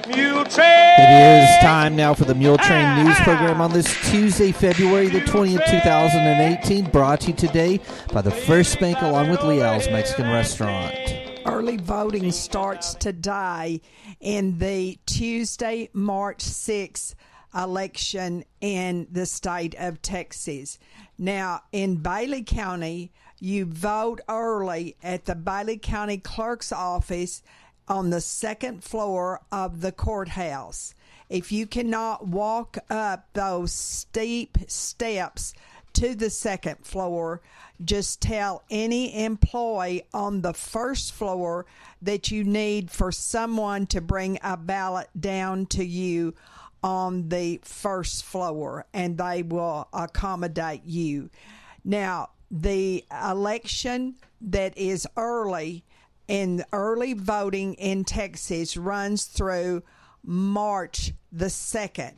Muletrain! It is time now for the Muletrain News Program on this Tuesday, February the 20th, 2018, brought to you today by the First Bank along with Leal's Mexican Restaurant. Early voting starts today in the Tuesday, March 6th election in the state of Texas. Now, in Bailey County, you vote early at the Bailey County Clerk's office on the second floor of the courthouse. If you cannot walk up those steep steps to the second floor, just tell any employee on the first floor that you need for someone to bring a ballot down to you on the first floor, and they will accommodate you. Now, the election that is early voting in Texas runs through March the 2nd.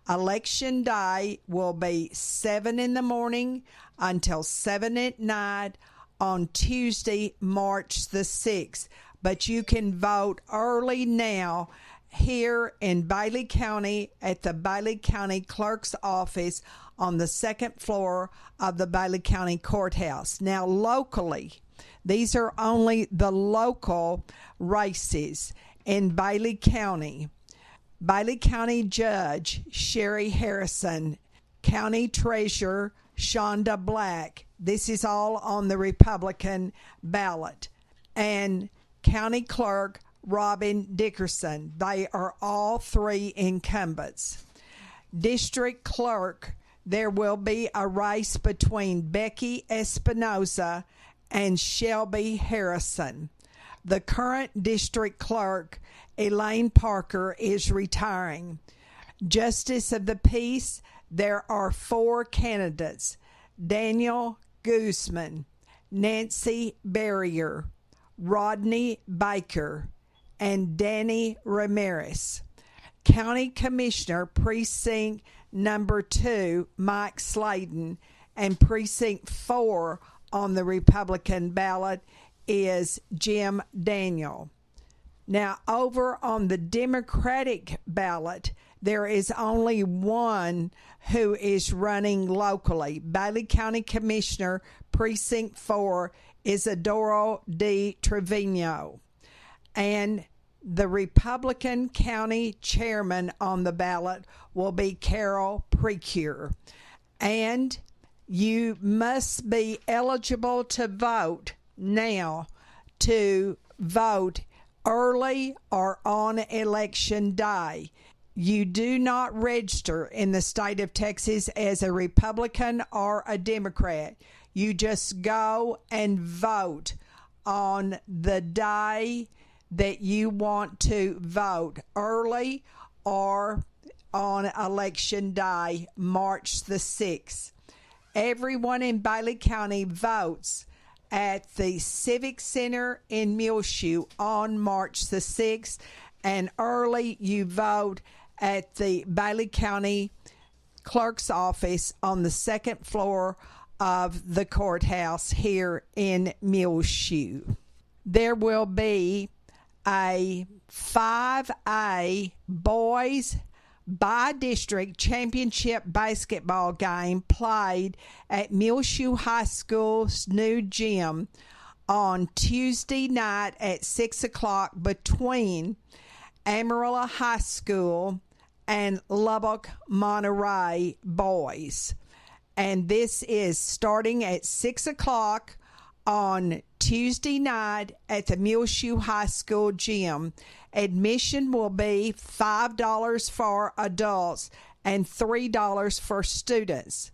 Election day will be 7 in the morning until 7 at night on Tuesday, March the 6th. But you can vote early now here in Bailey County at the Bailey County Clerk's office on the second floor of the Bailey County Courthouse. Now, locally, these are only the local races in Bailey County. Bailey County Judge Sherry Harrison, County Treasurer Shonda Black, this is all on the Republican ballot, and County Clerk Robin Dickerson. They are all three incumbents. District Clerk, there will be a race between Becky Espinoza and Shelby Harrison. The current district clerk, Elaine Parker, is retiring. Justice of the Peace, there are 4 candidates: Daniel Guzman, Nancy Barrier, Rodney Baker, and Danny Ramirez. County Commissioner, Precinct Number 2, Mike Sladen, and Precinct 4 on the Republican ballot is Jim Daniel. Now, over on the Democratic ballot, there is only one who is running locally. Bailey County Commissioner, Precinct 4, Isidoro D. Trevino. And the Republican County Chairman on the ballot will be Carol Precure. And you must be eligible to vote now to vote early or on election day. You do not register in the state of Texas as a Republican or a Democrat. You just go and vote on the day that you want to vote, early or on election day, March the 6th. Everyone in Bailey County votes at the Civic Center in Muleshoe on March the 6th, and early you vote at the Bailey County Clerk's office on the second floor of the courthouse here in Muleshoe. There will be a 5A boys by-district championship basketball game played at Muleshoe High School's new gym on Tuesday night at 6 o'clock between Amarillo High School and Lubbock Monterey boys. And this is starting at 6 o'clock on Tuesday night at the Muleshoe High School gym. Admission will be $5 for adults and $3 for students.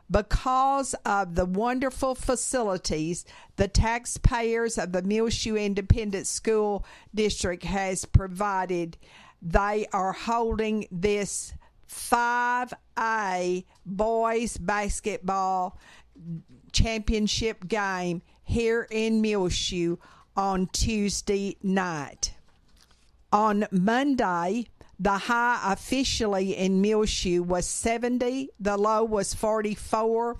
Because of the wonderful facilities the taxpayers of the Muleshoe Independent School District has provided, they are holding this 5A boys basketball championship game here in Muleshoe on Tuesday night. On Monday, the high officially in Muleshoe was 70, the low was 44,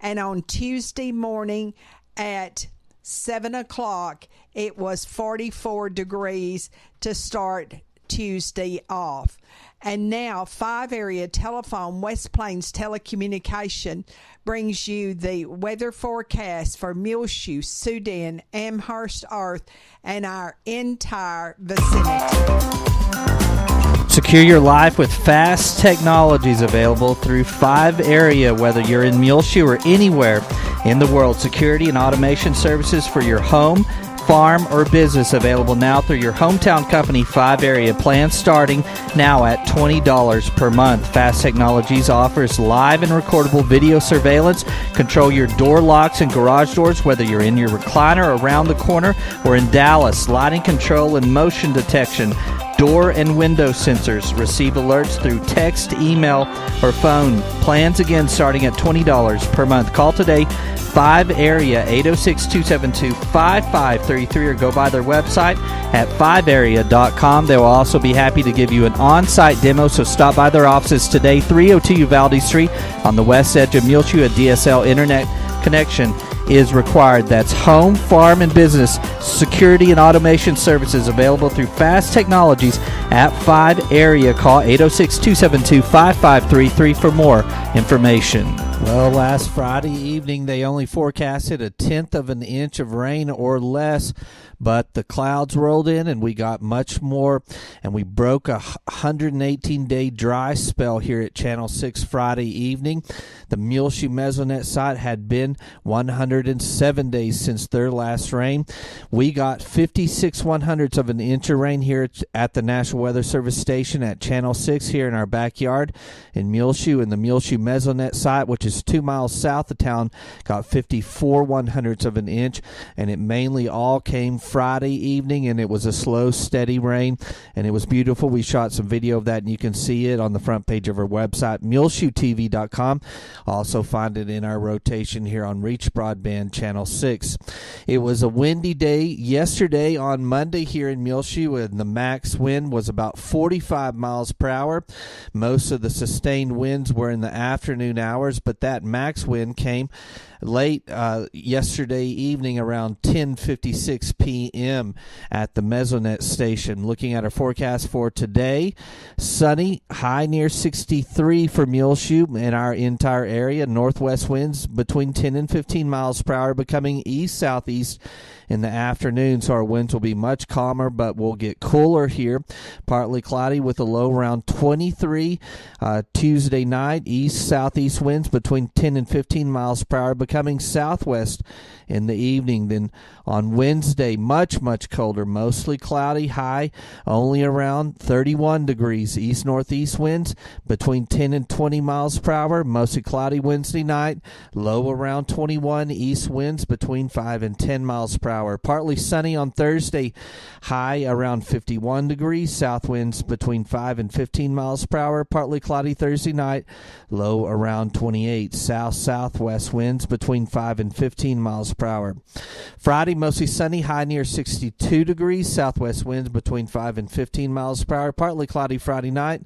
and on Tuesday morning at 7 o'clock, it was 44 degrees to start Tuesday off. And now 5 Area Telephone, West Plains Telecommunication, brings you the weather forecast for Muleshoe, Sudan, Amherst, Earth, and our entire vicinity. Secure your life with fast technologies available through 5 Area, whether you're in Muleshoe or anywhere in the world. Security and automation services for your home, farm, or business available now through your hometown company. 5 Area plans starting now at $20 per month. Fast Technologies offers live and recordable video surveillance. Control your door locks and garage doors, whether you're in your recliner around the corner or in Dallas. Lighting control and motion detection. Door and window sensors. Receive alerts through text, email, or phone. Plans again starting at $20 per month. Call today, 5 Area, 806-272-5533, or go by their website at 5area.com. They will also be happy to give you an on-site demo, so stop by their offices today, 302 Uvalde Street on the west edge of Muleshoe. A DSL internet connection is required. That's home, farm, and business security and automation services available through Fast Technologies at 5 Area. Call 806-272-5533 for more information. Well, last Friday evening, they only forecasted 1/10 of an inch of rain or less, but the clouds rolled in and we got much more, and we broke a 118-day dry spell here at Channel 6 Friday evening. The Muleshoe Mesonet site had been 107 days since their last rain. We got 56/100ths of an inch of rain here at the National Weather Service station at Channel 6 here in our backyard in Muleshoe, and the Muleshoe Mesonet site, which is 2 miles south of town, got 54/100ths of an inch, and it mainly all came Friday evening, and it was a slow, steady rain, and it was beautiful. We shot some video of that, and you can see it on the front page of our website, muleshoetv.com. Also find it in our rotation here on Reach Broadband Channel 6. It was a windy day yesterday on Monday here in Muleshoe, and the max wind was about 45 miles per hour. Most of the sustained winds were in the afternoon hours, but that max wind came late yesterday evening around 10:56 p.m. at the Mesonet station. Looking at our forecast for today, sunny, high near 63 for Muleshoe and our entire area. Northwest winds between 10 and 15 miles per hour, becoming east-southeast in the afternoon, so our winds will be much calmer, but we'll get cooler here. Partly cloudy with a low around 23. Tuesday night, east-southeast winds between 10 and 15 miles per hour, becoming southwest in the evening. Then on Wednesday, much colder, mostly cloudy, high only around 31 degrees. East-northeast winds between 10 and 20 miles per hour, mostly cloudy Wednesday night, low around 21. East winds between 5 and 10 miles per hour. Partly sunny on Thursday, high around 51 degrees. South winds between 5 and 15 miles per hour. Partly cloudy Thursday night, low around 28. South-southwest winds between 5 and 15 miles per hour. Friday, mostly sunny, high near 62 degrees. Southwest winds between 5 and 15 miles per hour. Partly cloudy Friday night,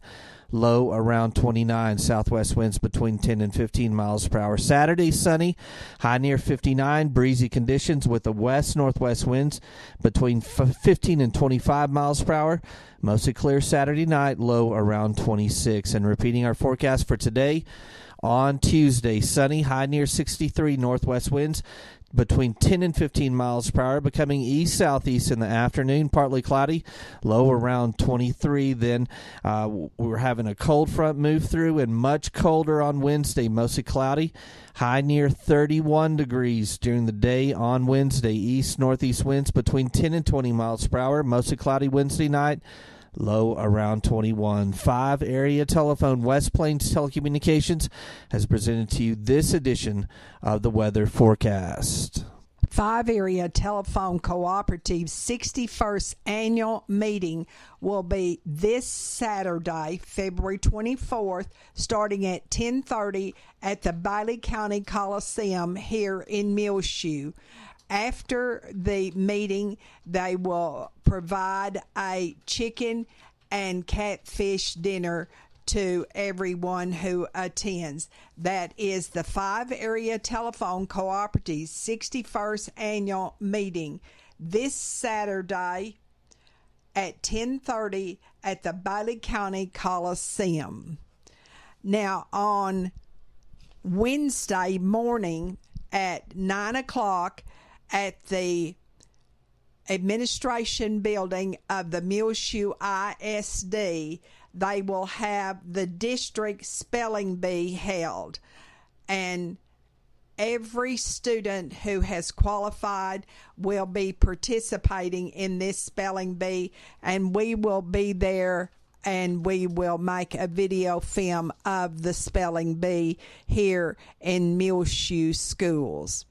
low around 29. Southwest winds between 10 and 15 miles per hour. Saturday, sunny, high near 59. Breezy conditions with the west-northwest winds between 15 and 25 miles per hour. Mostly clear Saturday night, low around 26. And repeating our forecast for today, on Tuesday, sunny, high near 63. Northwest winds between 10 and 15 miles per hour, becoming east-southeast in the afternoon. Partly cloudy, low around 23. Then we're having a cold front move through, and much colder on Wednesday, mostly cloudy, high near 31 degrees during the day on Wednesday. East-northeast winds between 10 and 20 miles per hour, mostly cloudy Wednesday night, low around 21. 5 Area Telephone, West Plains Telecommunications, has presented to you this edition of the weather forecast. 5 Area Telephone Cooperative's 61st annual meeting will be this Saturday, February 24th, starting at 10:30 at the Bailey County Coliseum here in Muleshoe. After the meeting, they will provide a chicken and catfish dinner to everyone who attends. That is the 5 Area Telephone Cooperative's 61st Annual Meeting this Saturday at 10:30 at the Bailey County Coliseum. Now, on Wednesday morning at 9 o'clock at the administration building of the Muleshoe ISD, they will have the district spelling bee held. And every student who has qualified will be participating in this spelling bee, and we will be there and we will make a video film of the spelling bee here in Muleshoe schools.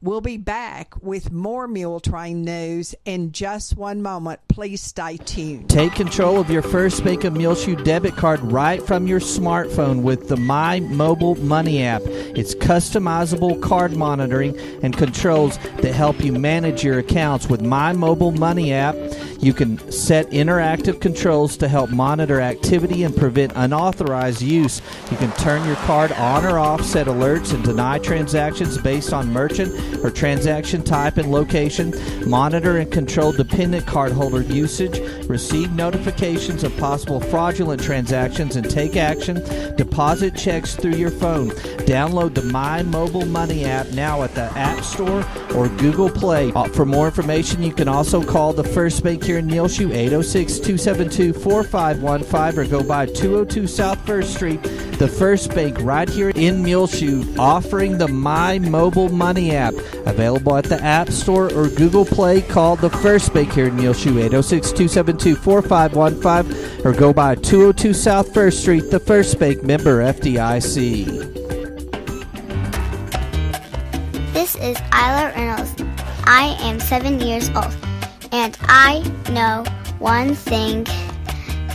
We'll be back with more Muletrain news in just one moment. Please stay tuned. Take control of your First Bank of Muleshoe debit card right from your smartphone with the My Mobile Money app. It's customizable card monitoring and controls that help you manage your accounts. With My Mobile Money app, you can set interactive controls to help monitor activity and prevent unauthorized use. You can turn your card on or off, set alerts, and deny transactions based on merchant or transaction type and location, monitor and control dependent cardholder usage, receive notifications of possible fraudulent transactions, and take action, deposit checks through your phone. Download the My Mobile Money app now at the App Store or Google Play. For more information, you can also call the First Bank here in Muleshoe, 806-272-4515, or go by 202 South 1st Street. The First Bank right here in Muleshoe, offering the My Mobile Money app. Available at the App Store or Google Play. Call the First Bank here in Muleshoe, 806-272-4515, or go by 202 South 1st Street. The First Bank, member FDIC. This is Isla Reynolds. I am 7 years old, and I know one thing,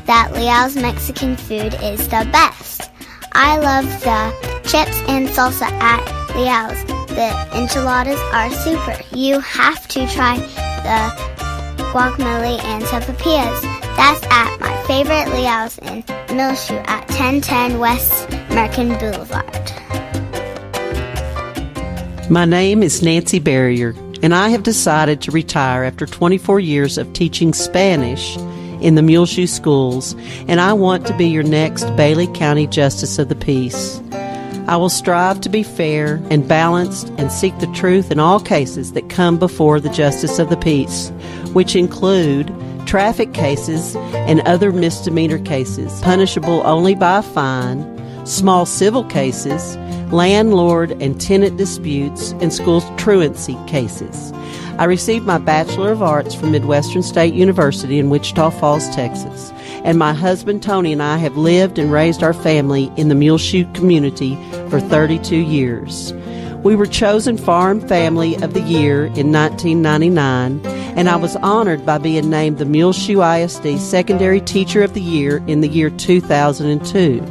that Leal's Mexican food is the best. I love the chips and salsa at Leal's. The enchiladas are super. You have to try the guacamole and sopapillas. That's at my favorite Leal's in Muleshoe at 1010 West American Boulevard. My name is Nancy Barrier, and I have decided to retire after 24 years of teaching Spanish in the Muleshoe schools, and I want to be your next Bailey County Justice of the Peace. I will strive to be fair and balanced and seek the truth in all cases that come before the Justice of the Peace, which include traffic cases and other misdemeanor cases, punishable only by a fine, small civil cases, landlord and tenant disputes, and school truancy cases. I received my Bachelor of Arts from Midwestern State University in Wichita Falls, Texas, and my husband Tony and I have lived and raised our family in the Muleshoe community for 32 years. We were chosen Farm Family of the Year in 1999, and I was honored by being named the Muleshoe ISD Secondary Teacher of the Year in the year 2002.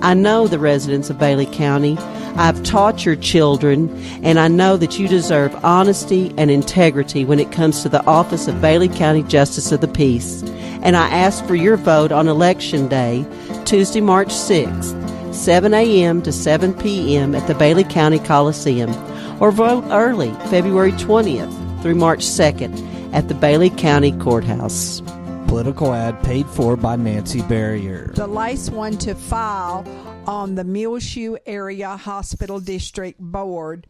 I know the residents of Bailey County. I've taught your children, and I know that you deserve honesty and integrity when it comes to the office of Bailey County Justice of the Peace. And I ask for your vote on Election Day, Tuesday, March 6th, 7 a.m. to 7 p.m. at the Bailey County Coliseum, or vote early, February 20th through March 2nd at the Bailey County Courthouse. Political ad paid for by Nancy Barrier. The last one to file on the Muleshoe Area Hospital District Board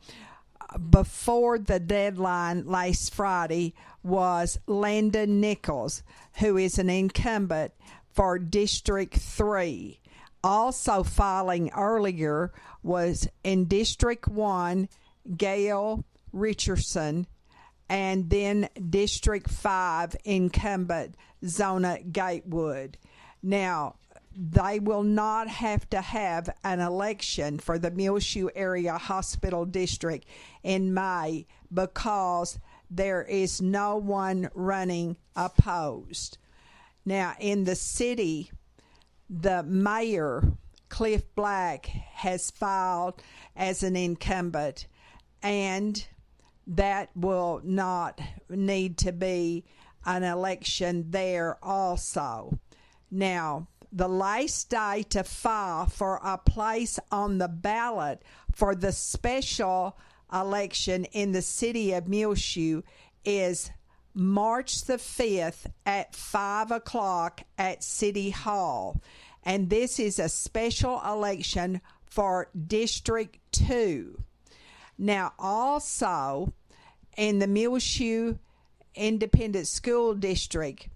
before the deadline last Friday was Landon Nichols, who is an incumbent for District 3. Also filing earlier was in District 1, Gail Richardson, and then District 5 incumbent Zona Gatewood. Now, they will not have to have an election for the Muleshoe Area Hospital District in May because there is no one running opposed. Now, in the city, the mayor, Cliff Black, has filed as an incumbent, and that will not need to be an election there also. Now, the last day to file for a place on the ballot for the special election in the city of Muleshoe is March the 5th at 5 o'clock at City Hall. And this is a special election for District 2. Now, also in the Muleshoe Independent School District,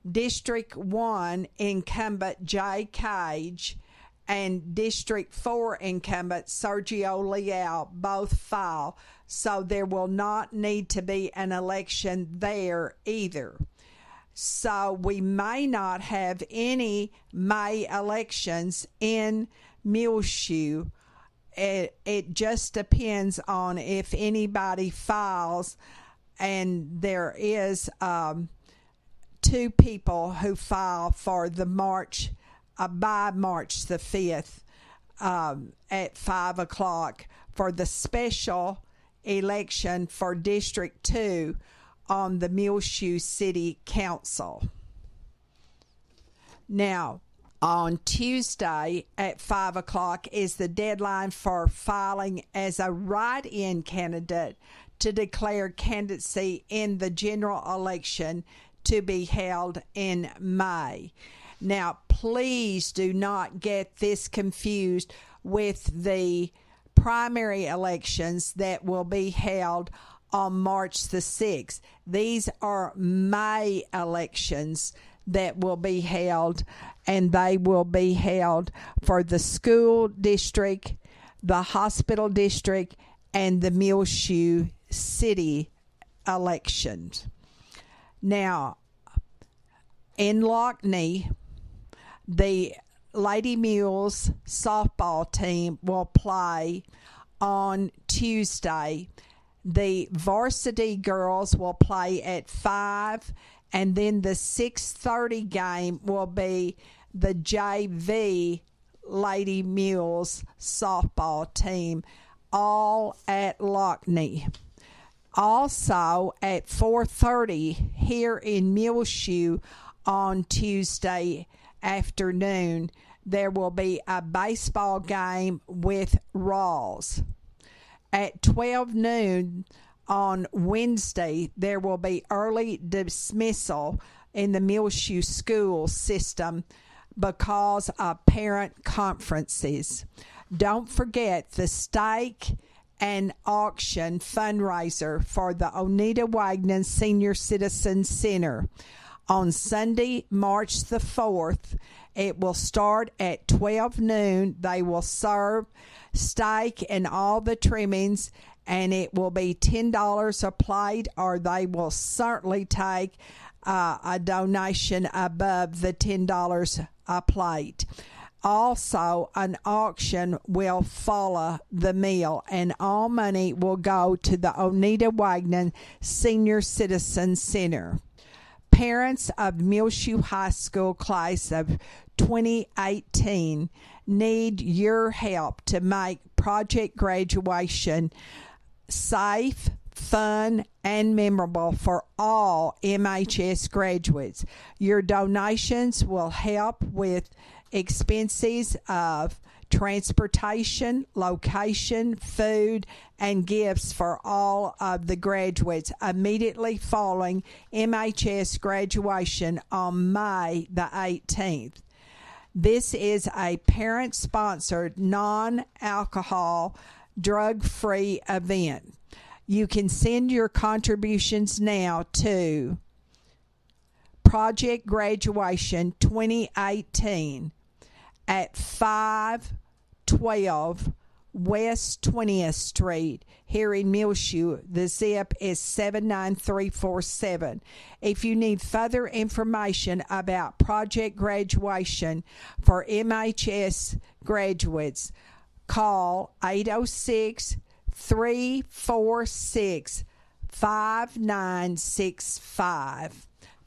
District 1 incumbent Jay Cage and District 4 incumbent Sergio Leal both file, so there will not need to be an election there either. So we may not have any May elections in Muleshoe. It just depends on if anybody files, and there is 2 people who file for the by March the 5th at 5 o'clock for the special election for District 2 on the Muleshoe City Council. Now, on Tuesday at 5 o'clock is the deadline for filing as a write-in candidate to declare candidacy in the general election to be held in May. Now, please do not get this confused with the primary elections that will be held on March the 6th. These are May elections that will be held, and they will be held for the school district, the hospital district, and the Muleshoe City elections. Now, in Lockney, the Lady Mules softball team will play on Tuesday. The varsity girls will play at 5, and then the 6:30 game will be the JV Lady Mules softball team, all at Lockney. Also at 4:30 here in Muleshoe on Tuesday afternoon, there will be a baseball game with Rawls. At 12 noon on Wednesday, there will be early dismissal in the Muleshoe school system because of parent conferences. Don't forget the stake and auction fundraiser for the Oneida Wagner Senior Citizen Center. On Sunday, March the 4th, it will start at 12 noon. They will serve steak and all the trimmings, and it will be $10 a plate, or they will certainly take a donation above the $10 a plate. Also, an auction will follow the meal, and all money will go to the Oneida Wagner Senior Citizen Center. Parents of Muleshoe High School class of 2018 need your help to make project graduation safe, fun, and memorable for all MHS graduates. Your donations will help with expenses of transportation, location, food, and gifts for all of the graduates immediately following MHS graduation on May the 18th. This is a parent-sponsored, non-alcohol, drug-free event. You can send your contributions now to Project Graduation 2018 at 512 West 20th Street here in Muleshoe. The zip is 79347. If you need further information about Project Graduation for MHS graduates, call 806-346-5965.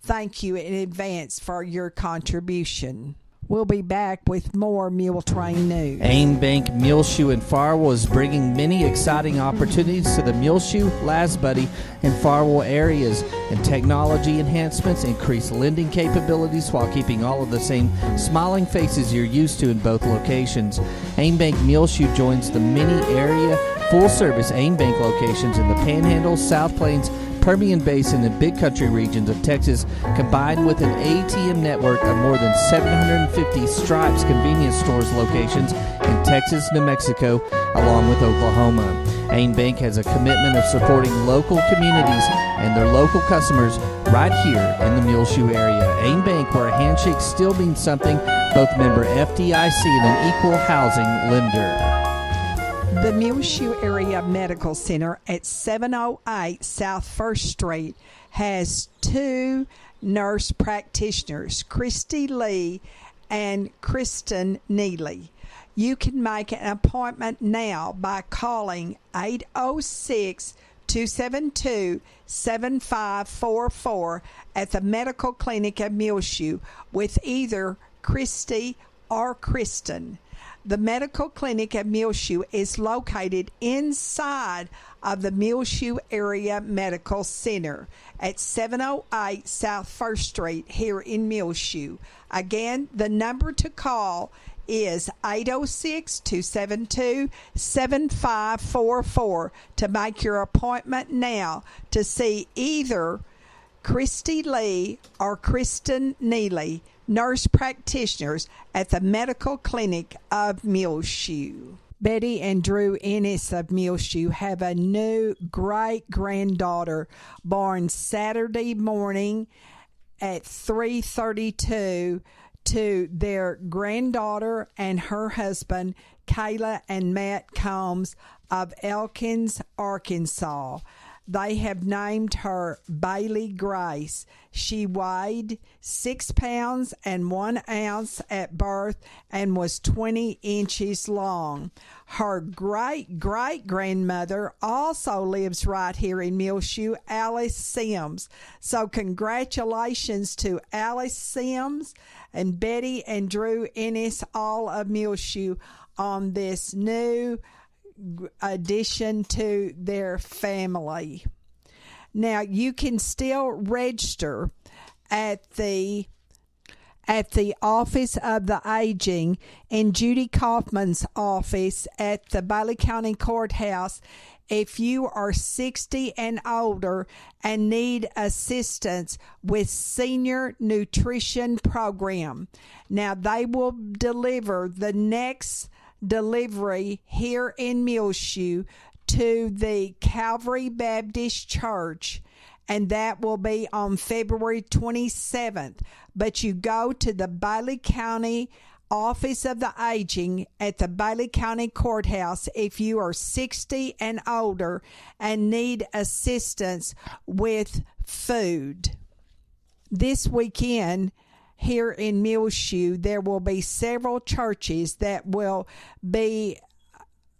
Thank you in advance for your contribution. We'll be back with more Muletrain news. Ain Bank Muleshoe in Farwell is bringing many exciting opportunities to the Muleshoe, Lasbuddy, and Farwell areas, and technology enhancements increase lending capabilities while keeping all of the same smiling faces you're used to in both locations. Ain Bank Muleshoe joins the many area full-service Ain Bank locations in the Panhandle, South Plains, Permian Basin, and Big Country regions of Texas, combined with an ATM network of more than 750 Stripes convenience stores locations in Texas, New Mexico, along with Oklahoma. Ain Bank has a commitment of supporting local communities and their local customers right here in the Muleshoe area. Ain Bank, where a handshake still means something, both member FDIC and an equal housing lender. The Muleshoe Area Medical Center at 708 South 1st Street has two nurse practitioners, Christy Lee and Kristen Neely. You can make an appointment now by calling 806-272-7544 at the Medical Clinic of Muleshoe with either Christy or Kristen. The Medical Clinic at Muleshoe is located inside of the Muleshoe Area Medical Center at 708 South 1st Street here in Muleshoe. Again, the number to call is 806-272-7544 to make your appointment now to see either Christy Lee or Kristen Neely, nurse practitioners at the Medical Clinic of Muleshoe. Betty and Drew Ennis of Muleshoe have a new great-granddaughter born Saturday morning at 3:32 to their granddaughter and her husband, Kayla and Matt Combs of Elkins, Arkansas. They have named her Bailey Grace. She weighed 6 pounds and 1 ounce at birth and was 20 inches long. Her great-great-grandmother also lives right here in Muleshoe, Alice Sims. So congratulations to Alice Sims and Betty and Drew Ennis, all of Muleshoe, on this new addition to their family. Now, you can still register at the Office of the Aging in Judy Kaufman's office at the Bailey County Courthouse if you are 60 and older and need assistance with senior nutrition program. Now, they will deliver the next delivery here in Muleshoe to the Calvary Baptist Church, and that will be on February 27th. But you go to the Bailey County Office of the Aging at the Bailey County Courthouse if you are 60 and older and need assistance with food. This weekend, here in Muleshoe, there will be several churches that will be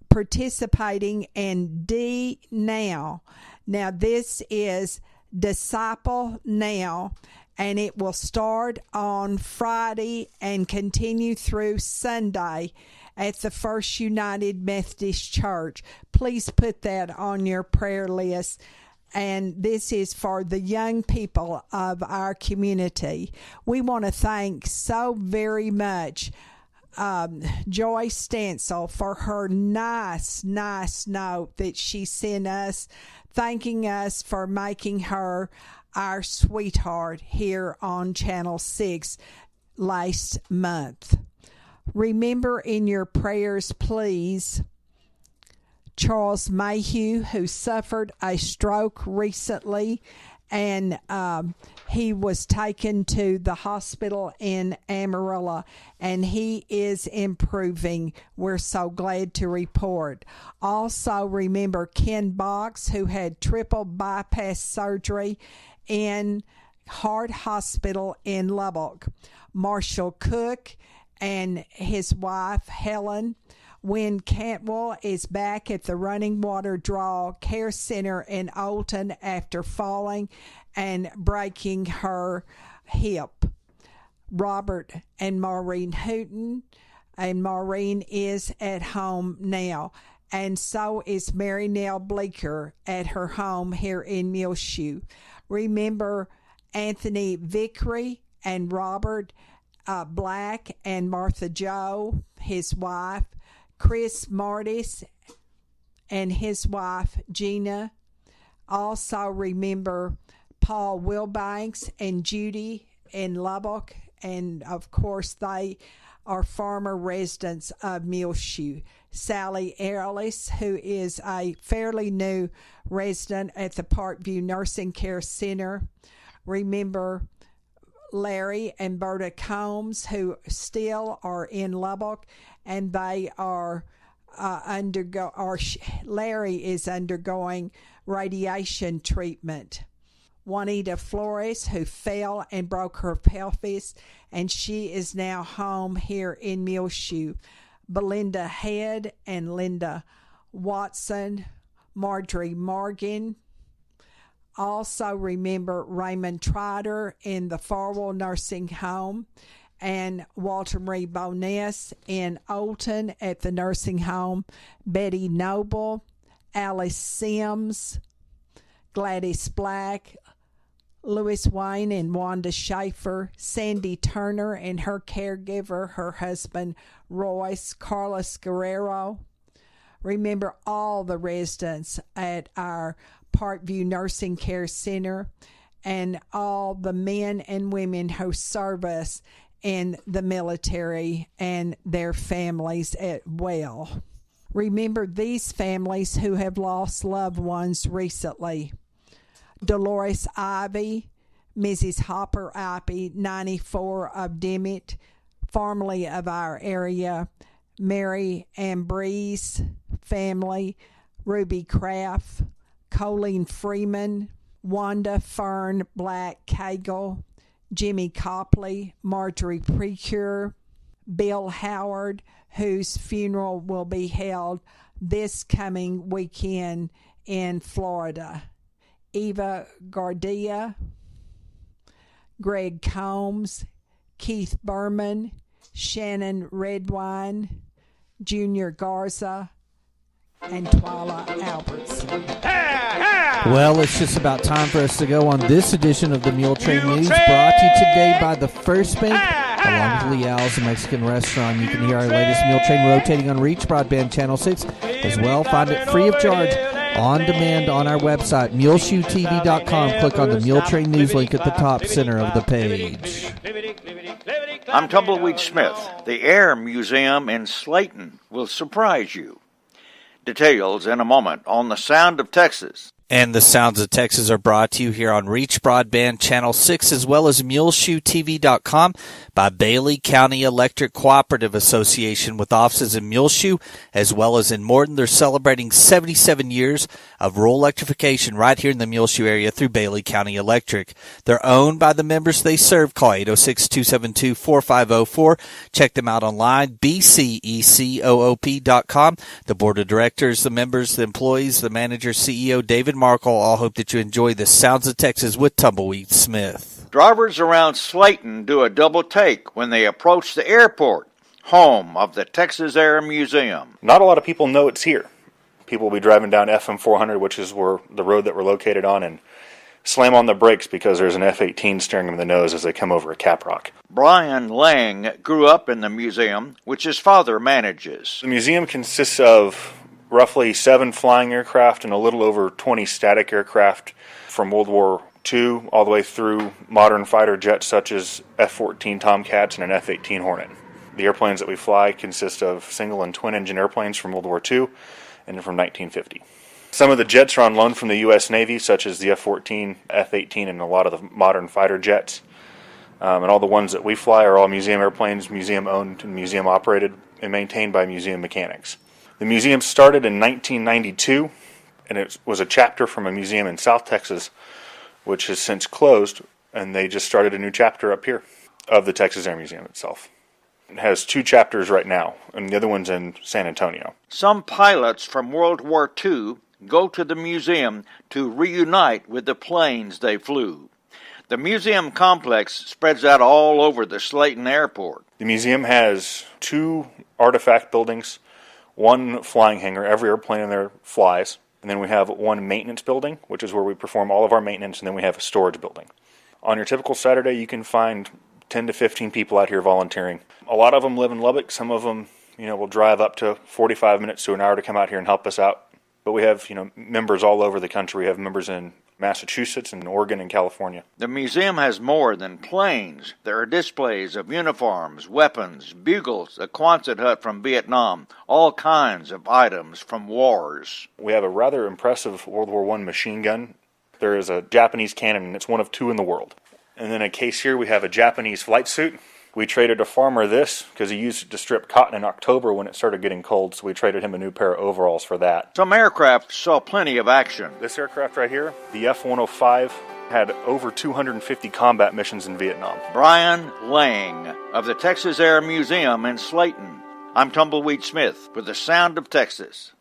participating in D Now. Now, this is Disciple Now, and it will start on Friday and continue through Sunday at the First United Methodist Church. Please put that on your prayer list. And this is for the young people of our community. We want to thank so very much Joy Stansel for her nice note that she sent us, thanking us for making her our sweetheart here on Channel 6 last month. Remember in your prayers, please, Charles Mayhew, who suffered a stroke recently, and he was taken to the hospital in Amarillo, and he is improving. We're so glad to report. Also, remember Ken Box, who had triple bypass surgery in Hart Hospital in Lubbock. Marshall Cook and his wife, Helen. When Cantwell is back at the Running Water Draw Care Center in Olton after falling and breaking her hip. Robert and Maureen Hooten, and Maureen is at home now. And so is Mary Nell Bleeker at her home here in Muleshoe. Remember Anthony Vickery and Robert Black and Martha Joe, his wife, Chris Martis and his wife Gina. Also remember Paul Wilbanks and Judy in Lubbock, and of course they are former residents of Muleshoe. Sally Ellis, who is a fairly new resident at the Parkview Nursing Care Center. Remember Larry and Berta Combs, who still are in Lubbock, and they are Larry is undergoing radiation treatment. Juanita Flores, who fell and broke her pelvis, and she is now home here in Muleshoe. Belinda Head and Linda Watson, Marjorie Morgan. Also remember Raymond Trotter in the Farwell Nursing Home, and Walter Marie Boness in Olton at the nursing home. Betty Noble, Alice Sims, Gladys Black, Louis Wayne and Wanda Schaefer, Sandy Turner and her caregiver, her husband Royce, Carlos Guerrero. Remember all the residents at our Parkview Nursing Care Center and all the men and women who serve us in the military and their families as well. Remember these families who have lost loved ones recently. Dolores Ivy, Mrs. Hopper Ivy, 94 of Dimmitt, formerly of our area. Mary Ambrose family, Ruby Craft, Colleen Freeman, Wanda Fern Black Cagle, Jimmy Copley, Marjorie Precure, Bill Howard, whose funeral will be held this coming weekend in Florida. Eva Gardia, Greg Combs, Keith Berman, Shannon Redwine, Junior Garza, and Twyla Albertson. Well, it's just about time for us to go on this edition of the Muletrain News, brought to you today by the First Bank, along with Leal's, a Mexican restaurant. You can hear our latest Muletrain rotating on Reach Broadband Channel 6 as well. Find it free of charge on demand on our website, muleshoetv.com. Click on the Muletrain News link at the top center of the page. I'm Tumbleweed Smith. The Air Museum in Slayton will surprise you. Details in a moment on the Sound of Texas. And the Sounds of Texas are brought to you here on Reach Broadband Channel 6 as well as MuleshoeTV.com by Bailey County Electric Cooperative Association with offices in Muleshoe as well as in Morton. They're celebrating 77 years of rural electrification right here in the Muleshoe area through Bailey County Electric. They're owned by the members they serve. Call 806-272-4504. Check them out online, bcecoop.com. The board of directors, the members, the employees, the manager, CEO, David Markle, all hope that you enjoy the Sounds of Texas with Tumbleweed Smith. Drivers around Slayton do a double take when they approach the airport, home of the Texas Air Museum. Not a lot of people know it's here. People will be driving down FM 400, which is where the road that we're located on, and slam on the brakes because there's an F-18 staring them in the nose as they come over a caprock. Brian Lang grew up in the museum, which his father manages. The museum consists of roughly 7 flying aircraft and a little over 20 static aircraft from World War II all the way through modern fighter jets such as F-14 Tomcats and an F-18 Hornet. The airplanes that we fly consist of single and twin engine airplanes from World War II and from 1950. Some of the jets are on loan from the U.S. Navy, such as the F-14, F-18, and a lot of the modern fighter jets. And all the ones that we fly are all museum airplanes, museum-owned and museum-operated, and maintained by museum mechanics. The museum started in 1992, and it was a chapter from a museum in South Texas, which has since closed, and they just started a new chapter up here of the Texas Air Museum itself. It has 2 chapters right now, and the other one's in San Antonio. Some pilots from World War II go to the museum to reunite with the planes they flew. The museum complex spreads out all over the Slayton Airport. The museum has 2 artifact buildings, 1 flying hangar. Every airplane in there flies. And then we have 1 maintenance building, which is where we perform all of our maintenance, and then we have a storage building. On your typical Saturday, you can find 10 to 15 people out here volunteering. A lot of them live in Lubbock. Some of them, will drive up to 45 minutes to an hour to come out here and help us out. But we have, members all over the country. We have members in Massachusetts and Oregon and California. The museum has more than planes. There are displays of uniforms, weapons, bugles, a Quonset hut from Vietnam, all kinds of items from wars. We have a rather impressive World War I machine gun. There is a Japanese cannon, and it's one of 2 in the world. And then a case here, we have a Japanese flight suit. We traded a farmer this because he used it to strip cotton in October when it started getting cold, so we traded him a new pair of overalls for that. Some aircraft saw plenty of action. This aircraft right here, the F-105, had over 250 combat missions in Vietnam. Brian Lang of the Texas Air Museum in Slayton. I'm Tumbleweed Smith with the Sound of Texas.